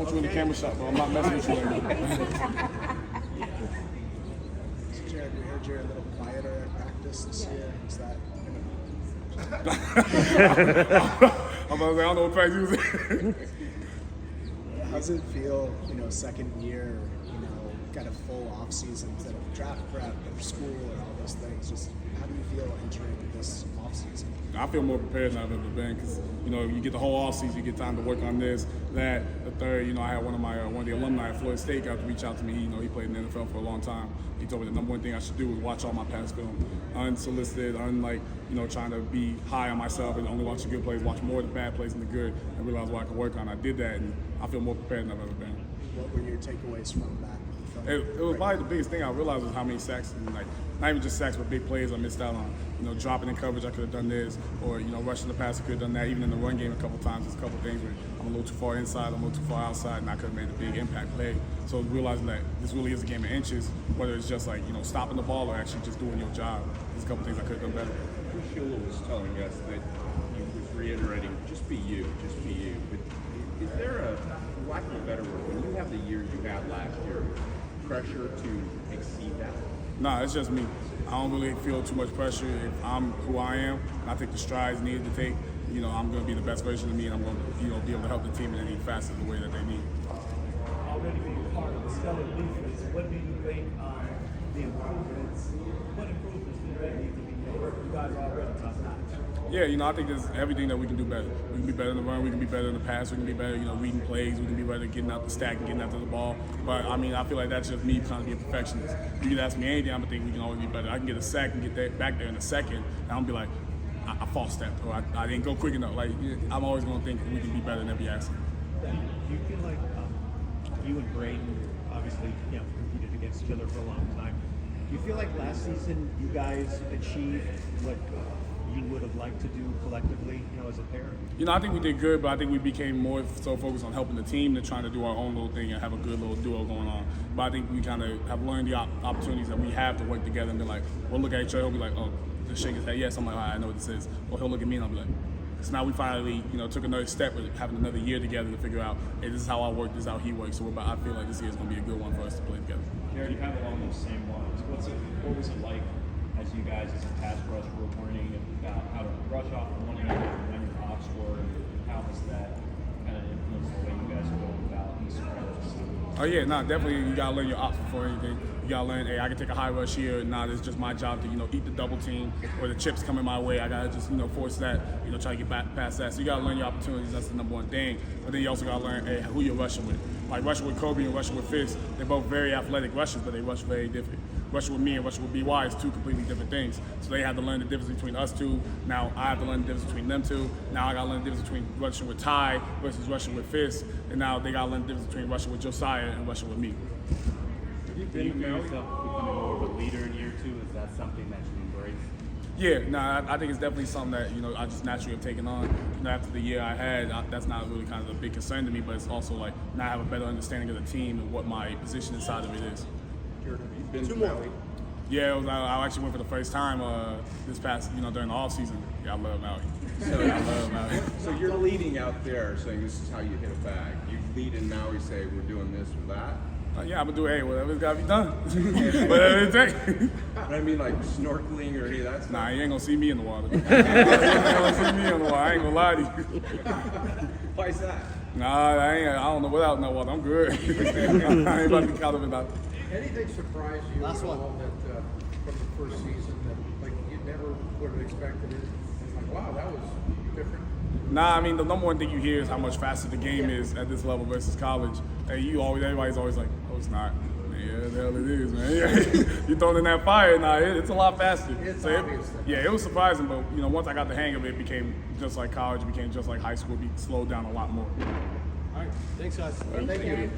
put you in the camera shot, bro. I'm not messing with you right now. Jared, we heard you're a little quieter at practice this year. Is that? I'm about to say, I don't know what practice you was in. How does it feel, second year, got a full offseason instead of draft prep or school or all those things? Just how do you feel entering this offseason? I feel more prepared than I've ever been because, you get the whole offseason, you get time to work on this, that, the third. I had one of the alumni at Florida State got to reach out to me. He played in the NFL for a long time. He told me the number one thing I should do was watch all my past film, unsolicited, trying to be high on myself and only watch the good plays, watch more of the bad plays than the good, and realize what I can work on. I did that, and I feel more prepared than I've ever been. What were your takeaways from that? It was probably the biggest thing I realized was how many sacks, and not even just sacks, but big plays I missed out on. Dropping in coverage, I could have done this, or rushing the pass, I could have done that. Even in the run game, a couple times, there's a couple things where I'm a little too far inside, I'm a little too far outside, and I could have made a big impact play. So realizing that this really is a game of inches, whether it's just stopping the ball or actually just doing your job. There's a couple things I could have done better. Sheila was telling us that he was reiterating, just be you, just be you. But is there a, for lack of a better word, when you have the year you had last year, pressure to exceed that? Nah, it's just me. I don't really feel too much pressure. If I'm who I am, and I take the strides needed to take, I'm going to be the best version of me, and I'm going to be able to help the team in any facet of the way that they need. Already being part of the stellar defense, what do you think the improvements, what improvements do they need to be made? You guys are already top notch. Yeah, I think there's everything that we can do better. We can be better in the run, we can be better in the pass, we can be better, reading plays, we can be better getting out the stack and getting after the ball. But, I feel like that's just me trying to be a perfectionist. You can ask me anything, I'm going to think we can always be better. I can get a sack and get that back there in a second, and I'm going to be like, I false stepped, or I didn't go quick enough. I'm always going to think we can be better in every aspect. Do you feel like you and Braden obviously competed against each other for a long time? Do you feel like last season you guys achieved what you would have liked to do collectively, as a pair? I think we did good, but I think we became more so focused on helping the team than trying to do our own little thing and have a good little duo going on. But I think we kind of have learned the opportunities that we have to work together and be like, we'll look at each other, he'll be like, oh, just shake his head, yes. I'm like, all right, I know what this is. Or he'll look at me and I'll be like, so now we finally, took another step with having another year together to figure out, hey, this is how I work, this is how he works. So I feel like this year is going to be a good one for us to play together. Jared, you have along those same lines. What was it like as you guys, as a pass rush, were learning about how to rush off of one another and when your ops were, and how does that kind of influence the way you guys go about these scrimmages? Oh yeah, definitely you gotta learn your ops before anything. You gotta learn, hey, I can take a high rush here. It's just my job to, eat the double team, or the chips coming my way. I gotta just, force that, try to get back past that. So you gotta learn your opportunities. That's the number one thing. But then you also gotta learn, hey, who you're rushing with. Like rushing with Kobe and rushing with Fiske, they're both very athletic rushers, but they rush very different. Rushing with me and rushing with BY is two completely different things. So they have to learn the difference between us two. Now I have to learn the difference between them two. Now I gotta learn the difference between rushing with Ty versus rushing with Fiske. And now they gotta learn the difference between rushing with Josiah and rushing with me. Do you feel yourself becoming more of a leader in year two? Is that something that you embrace? Yeah, I think it's definitely something that, I just naturally have taken on. After the year I had, that's not really kind of a big concern to me, but it's also like now I have a better understanding of the team and what my position inside of it is. You've been to Maui. Yeah, I actually went for the first time this past, during the off season. Yeah, I love Maui. I love Maui. So you're leading out there saying this is how you hit a bag. You lead in Maui, say we're doing this or that. Yeah, I'm gonna do whatever's gotta be done. Whatever it takes. But I mean, like snorkeling or any of that stuff. Nah, you ain't gonna see me in the water. You ain't gonna see me in the water. I ain't gonna lie to you. Why is that? Nah, I don't know without no water. I'm good. I ain't about to be caught up in that. Anything surprised you Last at one. all that from the first season that you never would have expected it? Like, wow, that was different. Nah, the number one thing you hear is how much faster the game is at this level versus college. And everybody's always like, oh, it's not. Yeah, the hell it is, man. You're throwing in that fire. It's a lot faster. It's so obvious. it was surprising, but once I got the hang of it, it became just like college. It became just like high school. It slowed down a lot more. All right, thanks guys. Thank you.